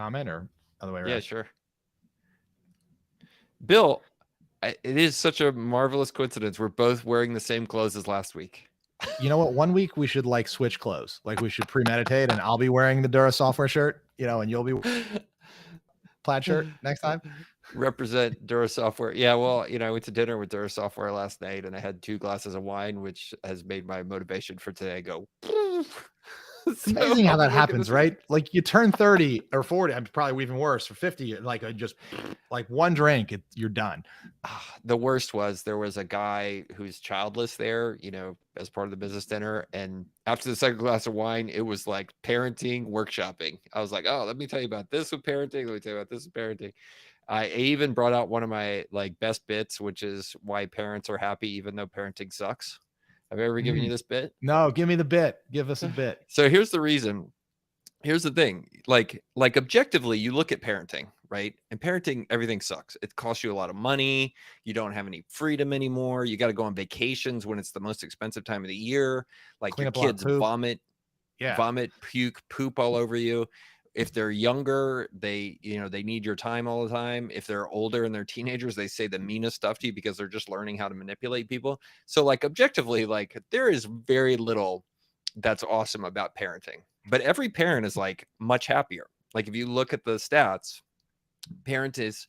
comment or other way Yeah, around? sure. Bill, it is such a marvelous coincidence. We're both wearing the same clothes as last week. You know what? One week we should like switch clothes. Like we should premeditate, and I'll be wearing the Dura Software shirt, and you'll be plaid shirt next time. Represent Dura Software. Yeah, well, I went to dinner with Dura Software last night, and I had 2 glasses of wine, which has made my motivation for today go. It's amazing how that happens, right? Like you turn 30 or 40, I'm probably even worse, or 50, like just like one drink, you're done. The worst was there was a guy who's childless there, as part of the business dinner. And after the second glass of wine, it was like parenting, workshopping. I was like, oh, let me tell you about this with parenting. Let me tell you about this with parenting. I even brought out one of my best bits, which is why parents are happy, even though parenting sucks. Have I ever given you this bit? No, give me the bit. Give us a bit. So here's the reason. Here's the thing. Like objectively, you look at parenting, right? And parenting, everything sucks. It costs you a lot of money. You don't have any freedom anymore. You got to go on vacations when it's the most expensive time of the year. Like your kids vomit, puke, poop all over you. If they're younger, they need your time all the time. If they're older and they're teenagers, they say the meanest stuff to you because they're just learning how to manipulate people. So objectively, there is very little that's awesome about parenting. But every parent is much happier. If you look at the stats, parents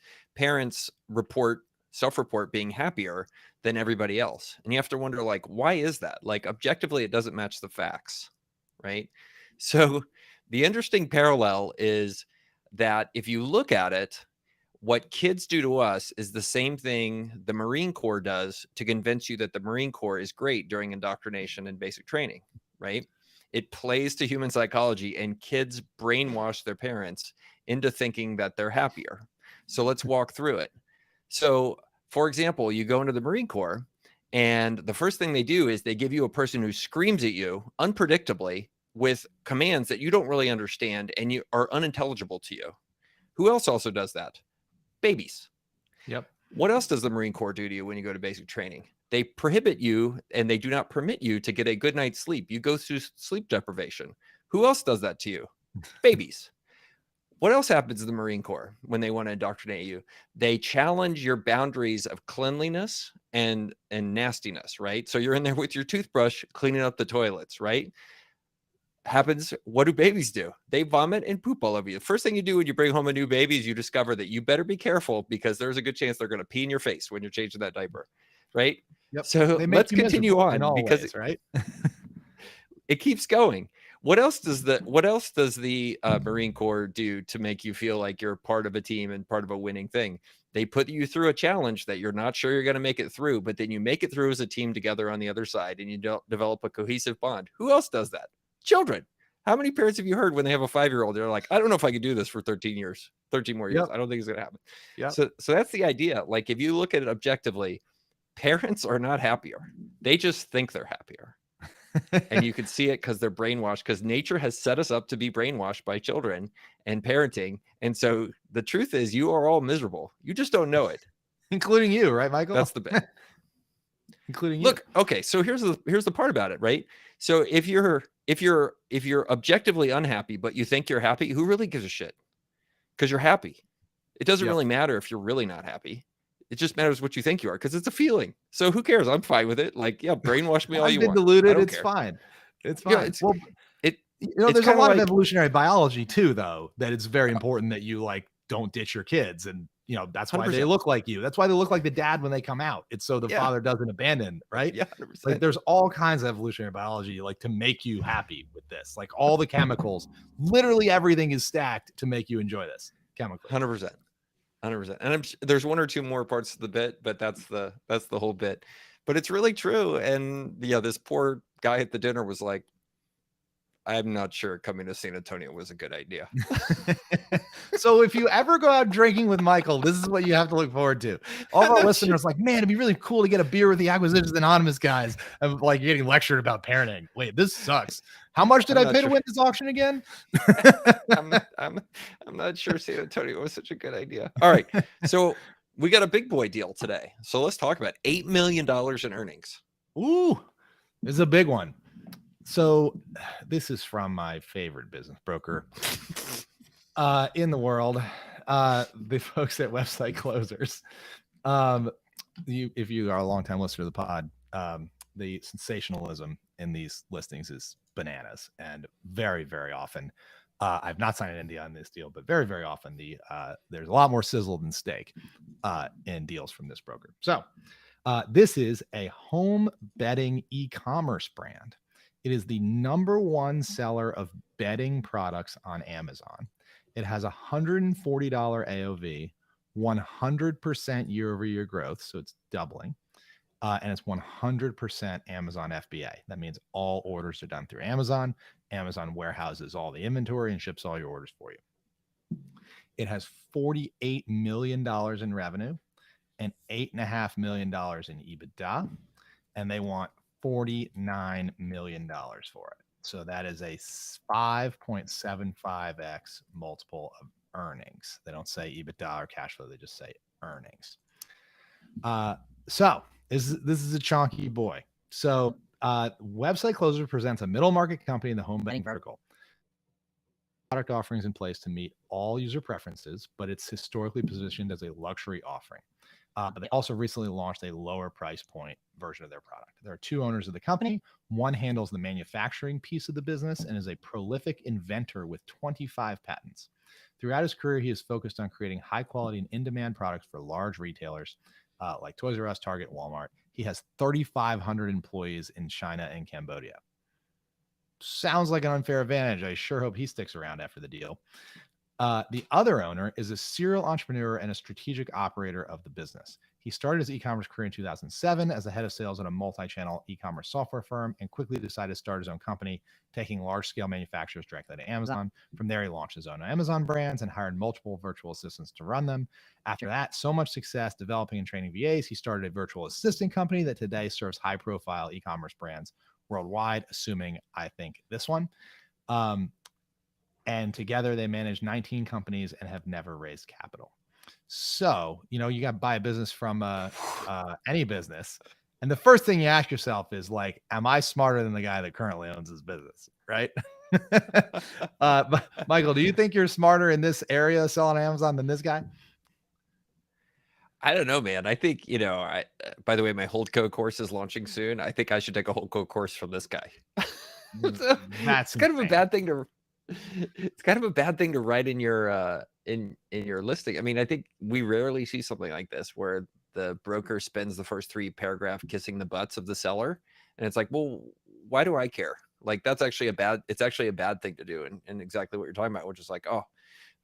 self-report being happier than everybody else. And you have to wonder why is that? Objectively, it doesn't match the facts, right? So the interesting parallel is that if you look at it, what kids do to us is the same thing the Marine Corps does to convince you that the Marine Corps is great during indoctrination and basic training, right? It plays to human psychology, and kids brainwash their parents into thinking that they're happier. So let's walk through it. So, for example, you go into the Marine Corps, and the first thing they do is they give you a person who screams at you unpredictably with commands that you don't really understand and you are unintelligible to you. Who else also does that? Babies. Yep. What else does the Marine Corps do to you when you go to basic training? They prohibit you and they do not permit you to get a good night's sleep. You go through sleep deprivation. Who else does that to you? Babies. What else happens in the Marine Corps when they want to indoctrinate you? They challenge your boundaries of cleanliness and nastiness, right? So you're in there with your toothbrush cleaning up the toilets, right? Happens. What do babies do? They vomit and poop all over you. The first thing you do when you bring home a new baby is you discover that you better be careful because there's a good chance they're going to pee in your face when you're changing that diaper, right? Yep. So let's continue on because ways, right? it keeps going. What else does the Marine Corps do to make you feel like you're part of a team and part of a winning thing? They put you through a challenge that you're not sure you're going to make it through, but then you make it through as a team together on the other side and you develop a cohesive bond. Who else does that? Children. How many parents have you heard when they have a 5-year-old? They're like, I don't know if I could do this for 13 more years. I don't think it's going to happen. Yep. So that's the idea. If you look at it objectively, parents are not happier. They just think they're happier. And you can see it because they're brainwashed, because nature has set us up to be brainwashed by children and parenting. And so the truth is you are all miserable. You just don't know it. Including you, right, Michael? That's the bit. Including you. Look, okay, so here's the part about it, right? So if you're objectively unhappy, but you think you're happy, who really gives a shit? Because you're happy. It doesn't really matter if you're really not happy. It just matters what you think you are, because it's a feeling. So who cares? I'm fine with it. Brainwash me all you want. I've been deluded. It's fine. It's fine. Yeah, there's a lot of evolutionary biology too, though, that it's very important that you don't ditch your kids, and that's why 100%. They look like you. That's why they look like the dad when they come out. It's so the father doesn't abandon, right? Yeah, 100%. There's all kinds of evolutionary biology to make you happy with this. All the chemicals, literally everything is stacked to make you enjoy this chemically. 100%. And there's one or two more parts of the bit, but that's the whole bit. But it's really true. And this poor guy at the dinner was like, I'm not sure coming to San Antonio was a good idea. So if you ever go out drinking with Michael, this is what you have to look forward to. All of our listeners man, it'd be really cool to get a beer with the Acquisitions Anonymous guys. And you're getting lectured about parenting. Wait, this sucks. How much did I pay to win this auction again? I'm not sure San Antonio was such a good idea. All right. So we got a big boy deal today. So let's talk about $8 million in earnings. Ooh, this is a big one. So this is from my favorite business broker. In the world, the folks at Website Closers. If you are a longtime listener to the pod, the sensationalism in these listings is bananas, and very, very often, I've not signed an NDA on this deal, but very, very often there's a lot more sizzle than steak in deals from this broker. So this is a home bedding e-commerce brand. It is the #1 seller of bedding products on Amazon. It has $140 AOV, 100% year-over-year growth, so it's doubling, and it's 100% Amazon FBA. That means all orders are done through Amazon. Amazon warehouses all the inventory and ships all your orders for you. It has $48 million in revenue and $8.5 million in EBITDA, and they want $49 million for it. So that is a 5.75x multiple of earnings. They don't say EBITDA or cash flow, they just say earnings. So this is a chunky boy. So Website Closer presents a middle market company in the home bedding vertical. Product offerings in place to meet all user preferences, but it's historically positioned as a luxury offering. They also recently launched a lower price point version of their product. There are 2 owners of the company. One handles the manufacturing piece of the business and is a prolific inventor with 25 patents. Throughout his career, he has focused on creating high quality and in-demand products for large retailers like Toys R Us, Target, Walmart. He has 3,500 employees in China and Cambodia. Sounds like an unfair advantage. I sure hope he sticks around after the deal. The other owner is a serial entrepreneur and a strategic operator of the business. He started his e-commerce career in 2007 as the head of sales at a multi-channel e-commerce software firm and quickly decided to start his own company, taking large-scale manufacturers directly to Amazon. From there, he launched his own Amazon brands and hired multiple virtual assistants to run them. After that, so much success developing and training VAs, he started a virtual assistant company that today serves high-profile e-commerce brands worldwide, assuming, I think, this one. And together they manage 19 companies and have never raised capital. So, you got to buy a business from any business. And the first thing you ask yourself is like, am I smarter than the guy that currently owns this business? Right. Michael, do you think you're smarter in this area selling Amazon than this guy? I don't know, man. I think, by the way, my Holdco course is launching soon. I think I should take a Holdco course from this guy. That's kind of a bad thing to it's kind of a bad thing to write in your in your listing. I mean, I think we rarely see something like this where the broker spends the first 3 paragraphs kissing the butts of the seller, and it's like, well, why do I care? Like, it's actually a bad thing to do, and exactly what you're talking about, which is like, oh,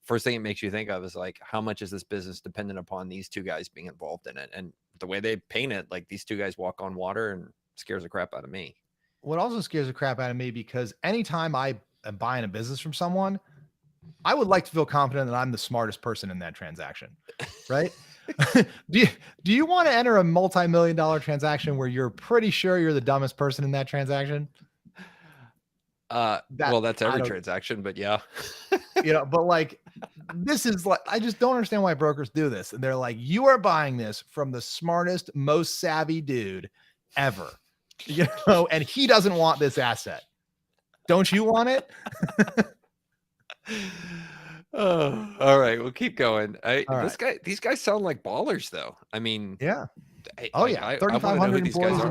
first thing it makes you think of is like, how much is this business dependent upon these 2 guys being involved in it? And the way they paint it, like, these 2 guys walk on water, and scares the crap out of me. What also scares the crap out of me, because anytime I am buying a business from someone, I would like to feel confident that I'm the smartest person in that transaction, right? do you want to enter a multi-million-dollar transaction where you're pretty sure you're the dumbest person in that transaction? Well, that's every transaction, but yeah. But like, this is like, I just don't understand why brokers do this. And they're like, you are buying this from the smartest, most savvy dude ever, and he doesn't want this asset. Don't you want it? Oh, all right, we'll keep going. These guys sound like ballers, though. I mean, yeah. Oh, yeah. 3,500 employees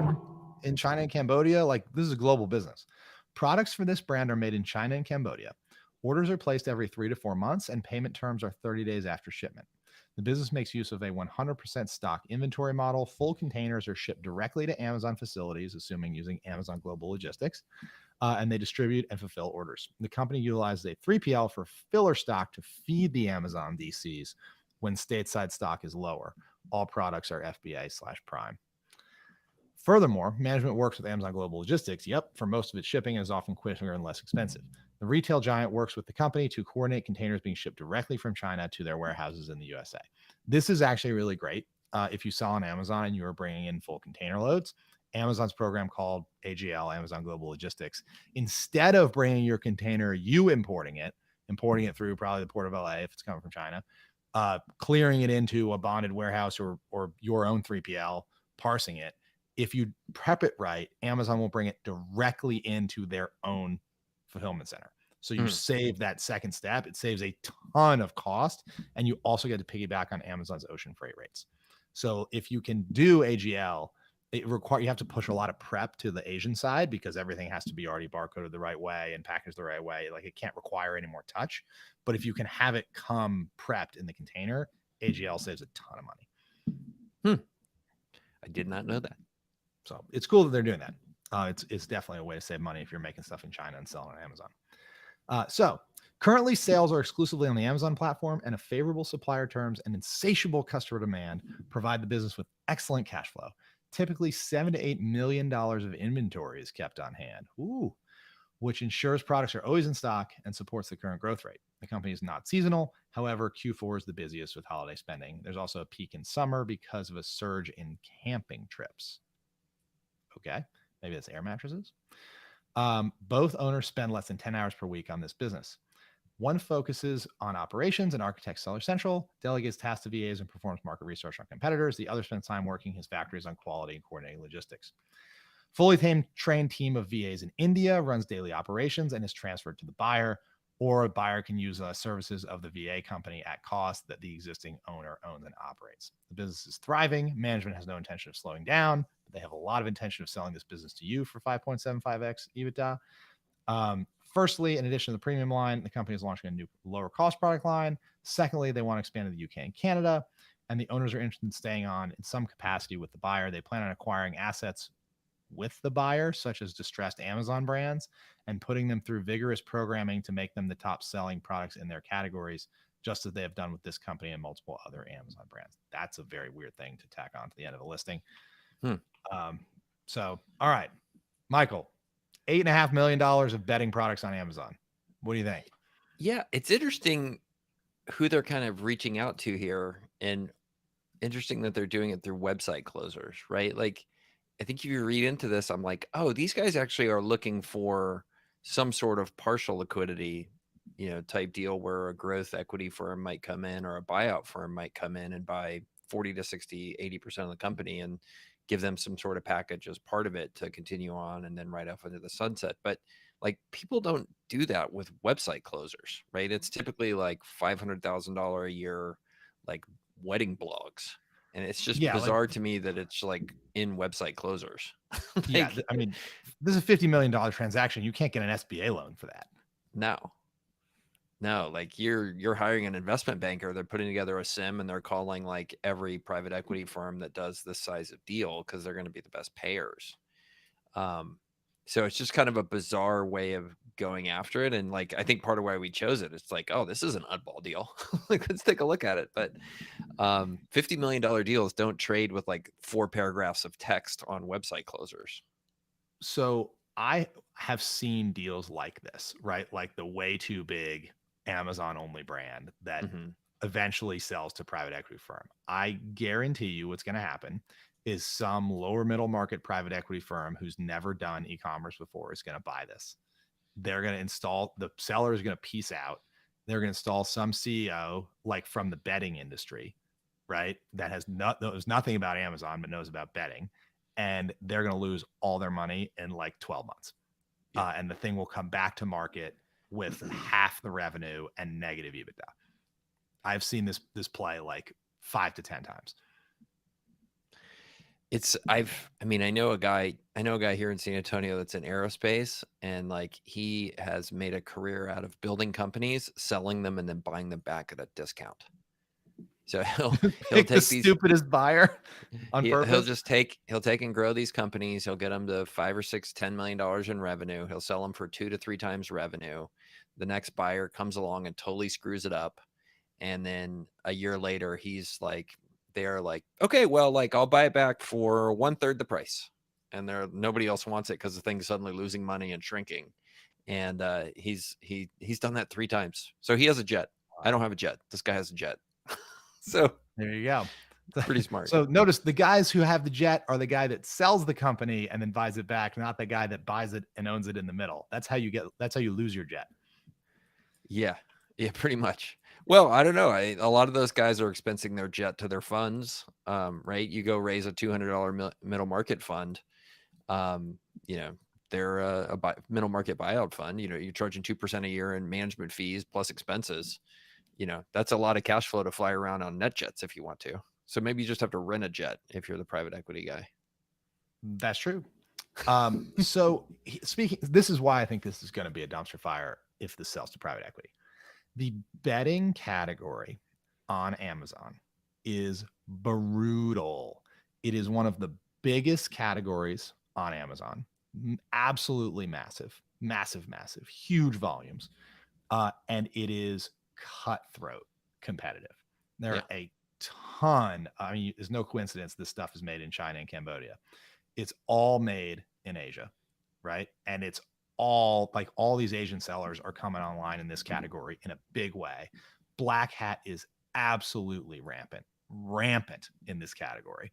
in China and Cambodia. Like, this is a global business. Products for this brand are made in China and Cambodia. Orders are placed every 3 to 4 months, and payment terms are 30 days after shipment. The business makes use of a 100% stock inventory model. Full containers are shipped directly to Amazon facilities, assuming using Amazon Global Logistics, and they distribute and fulfill orders. The company utilizes a 3PL for filler stock to feed the Amazon DCs when stateside stock is lower. All products are FBA/Prime. Furthermore, management works with Amazon Global Logistics, for most of its shipping, and is often quicker and less expensive. The retail giant works with the company to coordinate containers being shipped directly from China to their warehouses in the USA. This is actually really great. If you sell on Amazon and you are bringing in full container loads, Amazon's program called AGL, Amazon Global Logistics, instead of bringing your container, you importing it through probably the Port of LA if it's coming from China, clearing it into a bonded warehouse or your own 3PL, parsing it. If you prep it right, Amazon will bring it directly into their own fulfillment center. So you save that second step. It saves a ton of cost, and you also get to piggyback on Amazon's ocean freight rates. So if you can do AGL, you have to push a lot of prep to the Asian side because everything has to be already barcoded the right way and packaged the right way. Like, it can't require any more touch. But if you can have it come prepped in the container, AGL saves a ton of money. I did not know that. So it's cool that they're doing that. It's definitely a way to save money if you're making stuff in China and selling on Amazon. So currently, sales are exclusively on the Amazon platform, and a favorable supplier terms and insatiable customer demand provide the business with excellent cash flow. Typically, $7 to $8 million of inventory is kept on hand, which ensures products are always in stock and supports the current growth rate. The company is not seasonal. However, Q4 is the busiest with holiday spending. There's also a peak in summer because of a surge in camping trips. Okay, maybe that's air mattresses. Both owners spend less than 10 hours per week on this business. One focuses on operations and architects Seller Central, delegates tasks to VAs and performs market research on competitors. The other spends time working his factories on quality and coordinating logistics. Fully trained team of VAs in India runs daily operations and is transferred to the buyer, or a buyer can use services of the VA company at cost that the existing owner owns and operates. The business is thriving. Management has no intention of slowing down, but they have a lot of intention of selling this business to you for 5.75x EBITDA. Firstly, in addition to the premium line, the company is launching a new lower cost product line. Secondly, they want to expand to the UK and Canada, and the owners are interested in staying on in some capacity with the buyer. They plan on acquiring assets with the buyer, such as distressed Amazon brands, and putting them through vigorous programming to make them the top selling products in their categories, just as they have done with this company and multiple other Amazon brands. That's a very weird thing to tack on to the end of a listing. So, all right, Michael, $8.5 million of bedding products on Amazon. What do you think? Yeah, it's interesting who they're kind of reaching out to here, and interesting that they're doing it through website closers, right? Like, I think if you read into this, I'm like, oh, these guys actually are looking for some sort of partial liquidity, type deal where a growth equity firm might come in or a buyout firm might come in and buy 40 to 60, 80% of the company and give them some sort of package as part of it to continue on and then right off into the sunset. But like, people don't do that with website closers, right? It's typically like $500,000 a year, like wedding blogs. And it's just bizarre to me that it's like in website closers. I mean, this is a $50 million transaction. You can't get an SBA loan for that. No, like you're hiring an investment banker. They're putting together a sim and they're calling like every private equity firm that does this size of deal because they're going to be the best payers. So it's just kind of a bizarre way of going after it. And like, I think part of why we chose it, it's like, oh, this is an oddball deal. Like, let's take a look at it. But $50 million deals don't trade with like 4 paragraphs of text on website closers. So I have seen deals like this, right? Like the way too big Amazon only brand that eventually sells to private equity firm. I guarantee you what's going to happen is some lower middle market private equity firm who's never done e-commerce before is going to buy this. They're going to install, the seller is going to piece out. They're going to install some CEO like from the bedding industry, right? That knows nothing about Amazon, but knows about bedding. And they're going to lose all their money in like 12 months. And the thing will come back to market with half the revenue and negative EBITDA. I've seen this play like 5 to 10 times. I know a guy here in San Antonio that's in aerospace, and like he has made a career out of building companies, selling them, and then buying them back at a discount. So he'll take the stupidest buyer on purpose. He'll take and grow these companies. He'll get them to $5 or $6, $10 million in revenue. He'll sell them for 2 to 3 times revenue. The next buyer comes along and totally screws it up. And then a year later, they're like, okay, well, like I'll buy it back for 1/3 the price. And nobody else wants it because the thing's suddenly losing money and shrinking. And he's done that 3 times. So he has a jet. I don't have a jet. This guy has a jet. So there you go. Pretty smart. So notice the guys who have the jet are the guy that sells the company and then buys it back, not the guy that buys it and owns it in the middle. That's how you lose your jet. Yeah, pretty much. Well, I don't know. A lot of those guys are expensing their jet to their funds, right? You go raise a $200 middle market fund, they're a middle market buyout fund. You know, you're charging 2% a year in management fees plus expenses. You know, that's a lot of cash flow to fly around on net jets if you want to. So maybe you just have to rent a jet if you're the private equity guy. That's true. So speaking, this is why I think this is going to be a dumpster fire if this sells to private equity. The betting category on Amazon is brutal. It is one of the biggest categories on Amazon. Absolutely massive, huge volumes. And it is cutthroat competitive. There are a ton. I mean, there's no coincidence this stuff is made in China and Cambodia. It's all made in Asia, right? And it's all like all these Asian sellers are coming online in this category in a big way. Black hat is absolutely rampant in this category.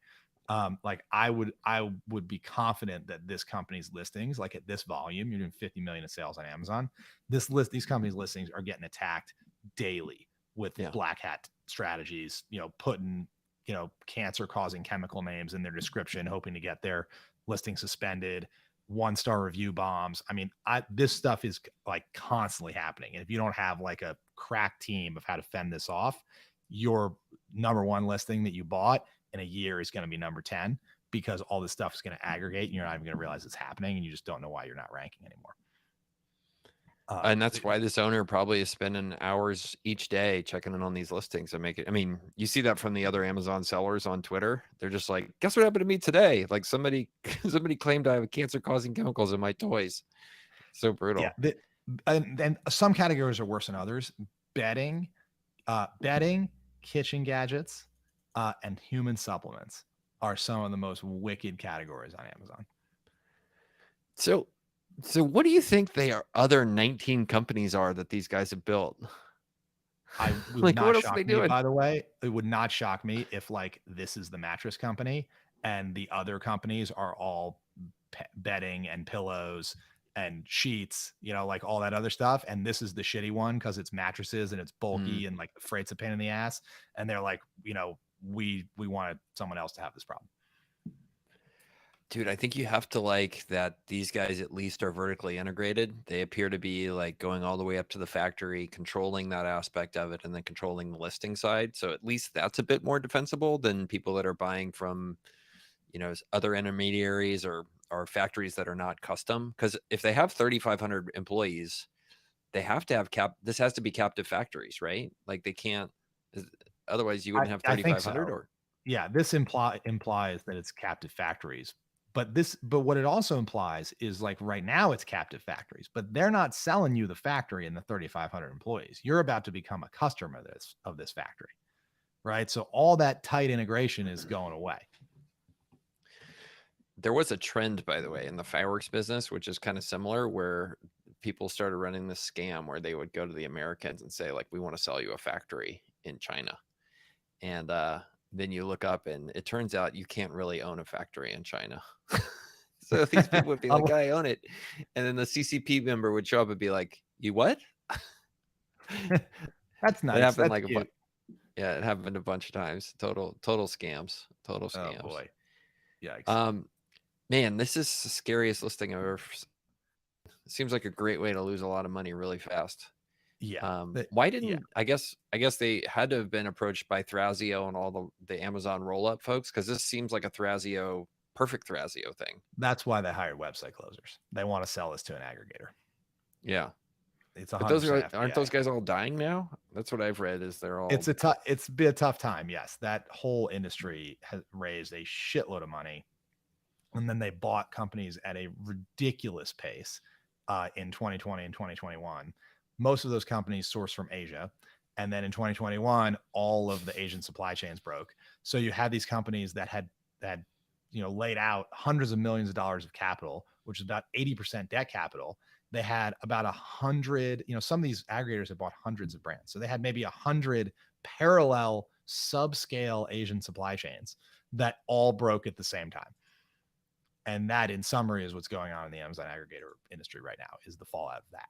Like I would be confident that this company's listings, like at this volume, you're doing 50 million in sales on Amazon. These companies' listings are getting attacked daily with black hat strategies, you know, putting, you know, cancer causing chemical names in their description, hoping to get their listing suspended, 1-star review bombs. I mean, this stuff is like constantly happening. And if you don't have like a crack team of how to fend this off, your number one listing that you bought in a year is going to be number 10 because all this stuff is going to aggregate and you're not even going to realize it's happening and you just don't know why you're not ranking anymore. And that's why this owner probably is spending hours each day checking in on these listings and make it. I mean, you see that from the other Amazon sellers on Twitter. They're just like, guess what happened to me today? Like somebody claimed I have cancer causing chemicals in my toys. So brutal. Yeah. And some categories are worse than others. Betting, kitchen gadgets, and human supplements are some of the most wicked categories on Amazon. So what do you think they are? Other 19 companies are that these guys have built? I would like, not shock me, doing? By the way, it would not shock me if like this is the mattress company and the other companies are all bedding and pillows and sheets, you know, like all that other stuff. And this is the shitty one because it's mattresses and it's bulky and like the freight's a pain in the ass. And they're like, you know, we wanted someone else to have this problem. Dude, I think you have to like that these guys at least are vertically integrated. They appear to be like going all the way up to the factory, controlling that aspect of it, and then controlling the listing side. So at least that's a bit more defensible than people that are buying from, you know, other intermediaries or factories that are not custom. Because if they have 3,500 employees, they have to have this has to be captive factories, right? Like they can't, otherwise you wouldn't have 3,500 or. Yeah, this implies that it's captive factories. But what it also implies is like right now it's captive factories, but they're not selling you the factory and the 3,500 employees. You're about to become a customer of this factory, right? So all that tight integration is going away. There was a trend, by the way, in the fireworks business, which is kind of similar, where people started running this scam where they would go to the Americans and say, like, we want to sell you a factory in China. And then you look up and it turns out you can't really own a factory in China. So these people would be like, I own it. And then the CCP member would show up and be like, you what? That's nice. It happened it happened a bunch of times. Total scams. Total scams. Oh boy. Yeah. Man, this is the scariest listing I've ever. It seems like a great way to lose a lot of money really fast. Yeah. Why didn't I guess they had to have been approached by Thrasio and all the Amazon roll-up folks, because this seems like a perfect Thrasio thing. That's why they hired website closers. They want to sell this to an aggregator. Yeah. It's aren't those guys all dying now? That's what I've read. Is they're all. It's been a tough time. Yes, that whole industry has raised a shitload of money, and then they bought companies at a ridiculous pace in 2020 and 2021. Most of those companies source from Asia. And then in 2021, all of the Asian supply chains broke. So you had these companies that had, you know, laid out hundreds of millions of dollars of capital, which is about 80% debt capital. They had about 100, you know, some of these aggregators have bought hundreds of brands. So they had maybe 100 parallel subscale Asian supply chains that all broke at the same time. And that, in summary, is what's going on in the Amazon aggregator industry right now, is the fallout of that.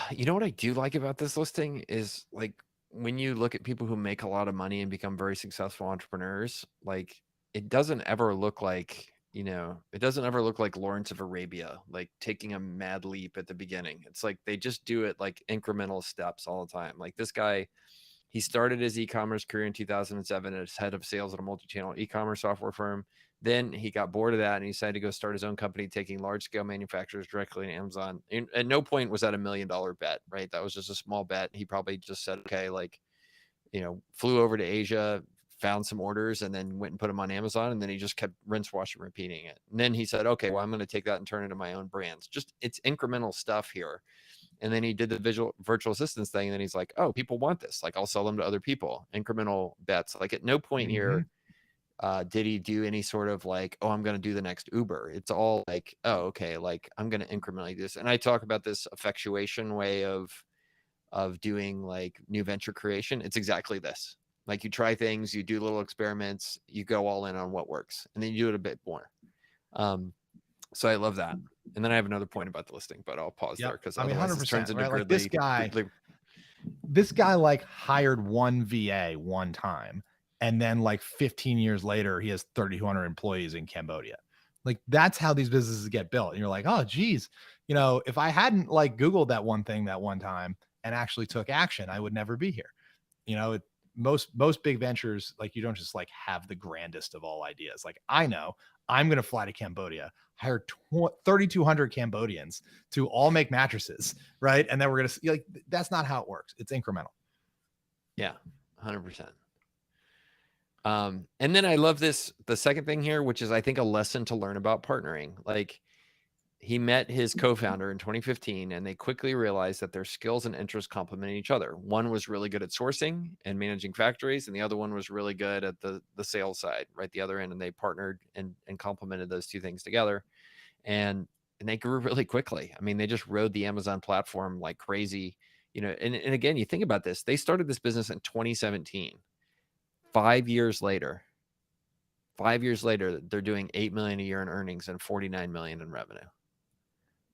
You know what I do like about this listing is, like, when you look at people who make a lot of money and become very successful entrepreneurs, like, it doesn't ever look like you know, it doesn't ever look like Lawrence of Arabia, like taking a mad leap at the beginning. It's like they just do it like incremental steps all the time. Like this guy, he started his e-commerce career in 2007 as head of sales at a multi-channel e-commerce software firm. Then he got bored of that and he decided to go start his own company, taking large-scale manufacturers directly to Amazon. And at no point was that $1 million bet, right? That was just a small bet. He probably just said, okay, like, you know, flew over to Asia, found some orders, and then went and put them on Amazon. And then he just kept rinse, wash, and repeating it. And then he said, okay, well, I'm going to take that and turn it into my own brands. Just it's incremental stuff here. And then he did the virtual assistants thing. And then he's like, oh, people want this. Like, I'll sell them to other people. Incremental bets. Like, at no point here did he do any sort of like, oh, I'm going to do the next Uber. It's all like, oh, okay, like I'm going to incrementally do this. And I talk about this effectuation way of doing like new venture creation. It's exactly this. Like you try things, you do little experiments, you go all in on what works, and then you do it a bit more. So I love that. And then I have another point about the listing, but I'll pause there because otherwise it turns into right? Like this guy like hired one VA one time, and then like 15 years later, he has 3,200 employees in Cambodia. Like that's how these businesses get built. And you're like, oh, geez, you know, if I hadn't like Googled that one thing that one time and actually took action, I would never be here. You know, most big ventures, like you don't just like have the grandest of all ideas. Like I know I'm going to fly to Cambodia, hire 3,200 Cambodians to all make mattresses, right? And then we're going to like, that's not how it works. It's incremental. Yeah, 100%. And then I love this, the second thing here, which is I think a lesson to learn about partnering. Like he met his co-founder in 2015 and they quickly realized that their skills and interests complemented each other. One was really good at sourcing and managing factories, and the other one was really good at the sales side, right? The other end. And they partnered and complemented those two things together. And they grew really quickly. I mean, they just rode the Amazon platform like crazy, you know, and again, you think about this, they started this business in 2017. 5 years later, they're doing $8 million a year in earnings and $49 million in revenue.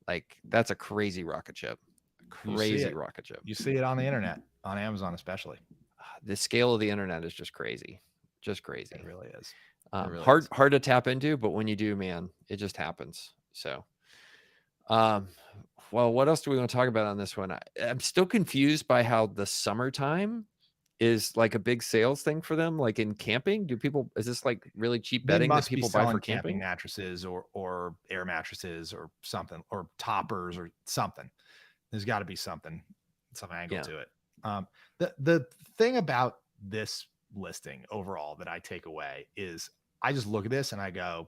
Like that's a crazy rocket ship. Rocket ship. You see it on the internet, on Amazon especially. The scale of the internet is just crazy. Just crazy. It really is. Hard to tap into, but when you do, man, it just happens. So well, what else do we want to talk about on this one? I'm still confused by how the summertime is like a big sales thing for them. Like in camping, is this like really cheap bedding that people buy for camping? Mattresses or air mattresses or something, or toppers or something. There's got to be some angle to it. The thing about this listing overall that I take away is I just look at this and I go,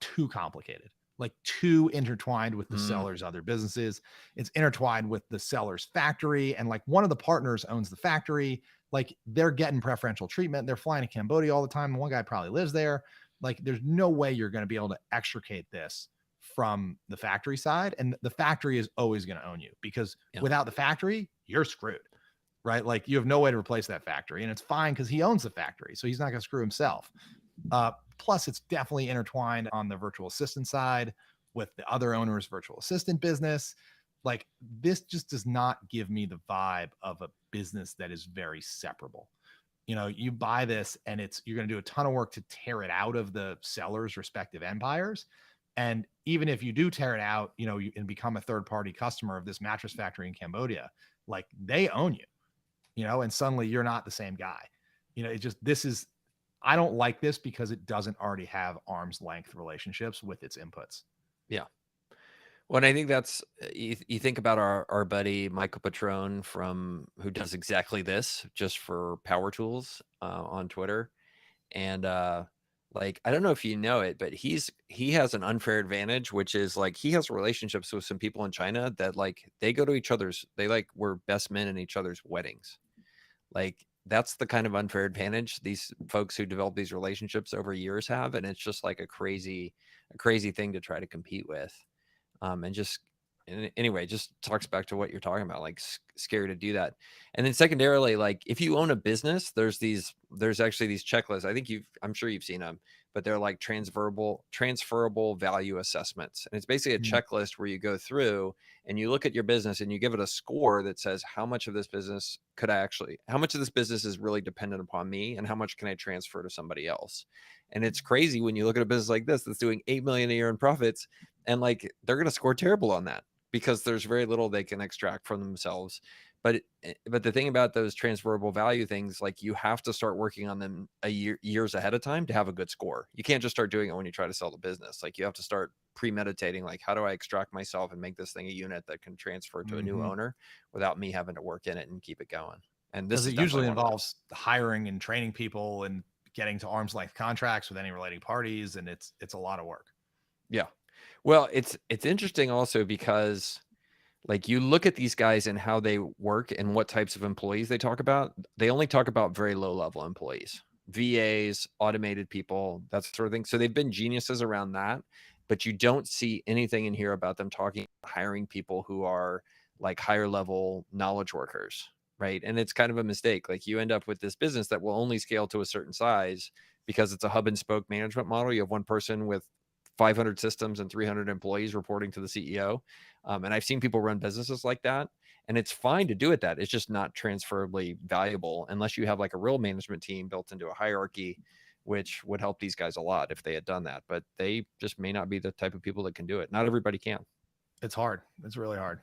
too complicated, like too intertwined with the seller's other businesses. It's intertwined with the seller's factory, and like one of the partners owns the factory. Like they're getting preferential treatment. They're flying to Cambodia all the time. One guy probably lives there. Like there's no way you're going to be able to extricate this from the factory side. And the factory is always going to own you, because without the factory, you're screwed, right? Like you have no way to replace that factory, and it's fine because he owns the factory. So he's not going to screw himself. Plus it's definitely intertwined on the virtual assistant side with the other owner's virtual assistant business. Like this just does not give me the vibe of a business that is very separable. You know, you buy this and you're going to do a ton of work to tear it out of the seller's respective empires. And even if you do tear it out, you know, and become a third party customer of this mattress factory in Cambodia, like they own you, you know, and suddenly you're not the same guy. You know, I don't like this because it doesn't already have arm's length relationships with its inputs. Yeah. Well, and I think that's, you think about our buddy Michael Patron who does exactly this just for Power Tools on Twitter. And like, I don't know if you know it, but he has an unfair advantage, which is like, he has relationships with some people in China that like, they go to they like were best men in each other's weddings. Like that's the kind of unfair advantage these folks who develop these relationships over years have. And it's just like a crazy thing to try to compete with. And just anyway, just talks back to what you're talking about, like scary to do that. And then secondarily, like if you own a business, there's actually these checklists. I'm sure you've seen them. but they're like transferable value assessments. And it's basically a checklist where you go through and you look at your business and you give it a score that says how much of this business is really dependent upon me, and how much can I transfer to somebody else. And it's crazy when you look at a business like this that's doing 8 million a year in profits, and like they're going to score terrible on that because there's very little they can extract from themselves. But the thing about those transferable value things, like you have to start working on them years ahead of time to have a good score. You can't just start doing it when you try to sell the business. Like you have to start premeditating, like how do I extract myself and make this thing a unit that can transfer to a new owner without me having to work in it and keep it going. And this it usually involves hiring and training people and getting to arm's length contracts with any relating parties, and it's a lot of work. Yeah. Well, it's interesting also because like you look at these guys and how they work and what types of employees they talk about. They only talk about very low level employees, VAs, automated people, that sort of thing. So they've been geniuses around that, but you don't see anything in here about them hiring people who are like higher level knowledge workers, right? And it's kind of a mistake. Like you end up with this business that will only scale to a certain size because it's a hub and spoke management model. You have one person with 500 systems and 300 employees reporting to the CEO. And I've seen people run businesses like that, and it's fine to do it that. It's just not transferably valuable unless you have like a real management team built into a hierarchy, which would help these guys a lot if they had done that. But they just may not be the type of people that can do it. Not everybody can. It's hard. It's really hard.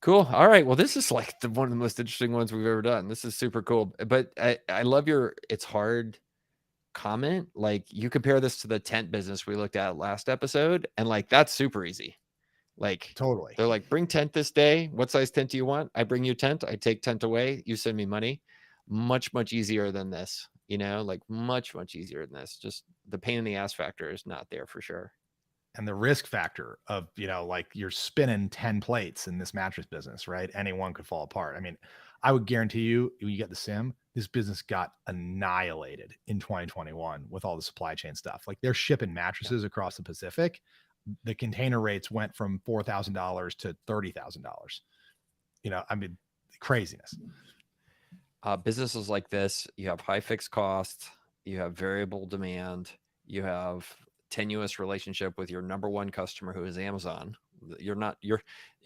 Cool. All right. Well, this is like one of the most interesting ones we've ever done. This is super cool. But I love your it's hard comment. Like you compare this to the tent business we looked at last episode, and like that's super easy. Like totally. They're like, bring tent this day. What size tent do you want? I bring you tent. I take tent away. You send me money. Much easier than this, like much easier than this. Just the pain in the ass factor is not there for sure. And the risk factor of, like you're spinning 10 plates in this mattress business, right? Anyone could fall apart. I mean, I would guarantee you, when you get the sim, this business got annihilated in 2021 with all the supply chain stuff. Like they're shipping mattresses across the Pacific. The container rates went from $4,000 to $30,000. I mean, craziness. Businesses like this, you have high fixed costs, you have variable demand, you have tenuous relationship with your number one customer, who is Amazon.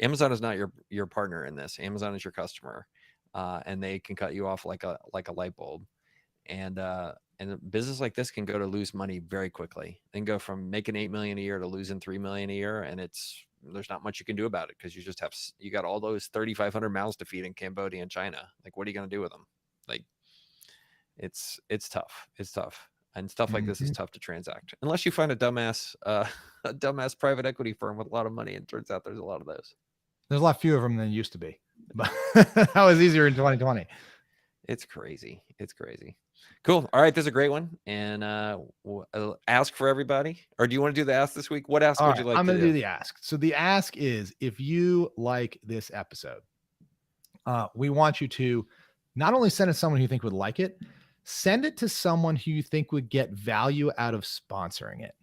Amazon is not your partner in this. Amazon is your customer, and they can cut you off like a light bulb. And a business like this can go to lose money very quickly. They can go from making 8 million a year to losing 3 million a year, and there's not much you can do about it because you got all those 3,500 mouths to feed in Cambodia and China. Like, what are you going to do with them? Like, it's tough. It's tough, and stuff like this is tough to transact unless you find a dumbass private equity firm with a lot of money. And it turns out there's a lot of those. There's a lot fewer of them than used to be, but that was easier in 2020. It's crazy. Cool. All right. This is a great one. And ask for everybody. Or do you want to do the ask this week? What ask would you like? I'm going to do the ask. So the ask is, if you like this episode, we want you to not only send it to someone who you think would like it, send it to someone who you think would get value out of sponsoring it.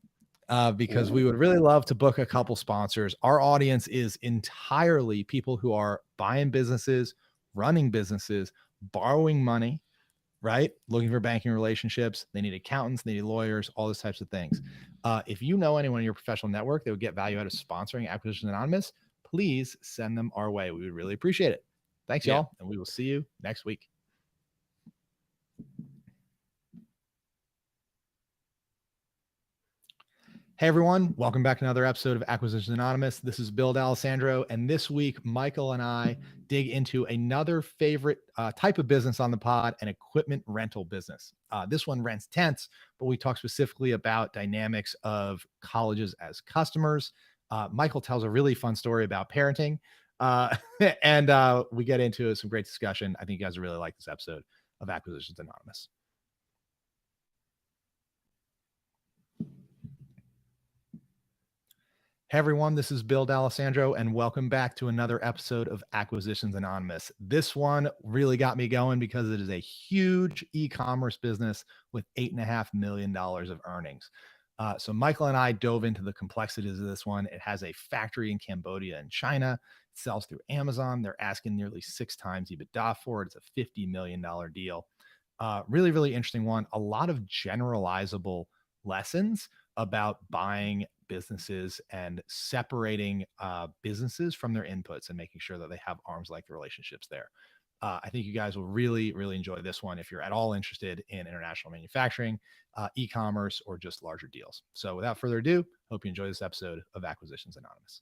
Because we would really love to book a couple sponsors. Our audience is entirely people who are buying businesses, running businesses, borrowing money, right? Looking for banking relationships. They need accountants, they need lawyers, all those types of things. If you know anyone in your professional network that would get value out of sponsoring Acquisitions Anonymous, please send them our way. We would really appreciate it. Thanks, y'all. And we will see you next week. Hey everyone, welcome back to another episode of Acquisitions Anonymous. This is Bill D'Alessandro, and this week Michael and I dig into another favorite type of business on the pod, an equipment rental business. This one rents tents, but we talk specifically about dynamics of colleges as customers. Michael tells a really fun story about parenting, and we get into some great discussion. I think you guys will really like this episode of Acquisitions Anonymous. Hey everyone, this is Bill D'Alessandro, and welcome back to another episode of Acquisitions Anonymous. This one really got me going because it is a huge e-commerce business with $8.5 million of earnings. So Michael and I dove into the complexities of this one. It has a factory in Cambodia and China. It sells through Amazon. They're asking nearly 6 times EBITDA for it. It's a $50 million deal. Really, really interesting one. A lot of generalizable lessons about buying businesses and separating businesses from their inputs and making sure that they have arms length relationships there. I think you guys will really, really enjoy this one if you're at all interested in international manufacturing, e commerce, or just larger deals. So, without further ado, hope you enjoy this episode of Acquisitions Anonymous.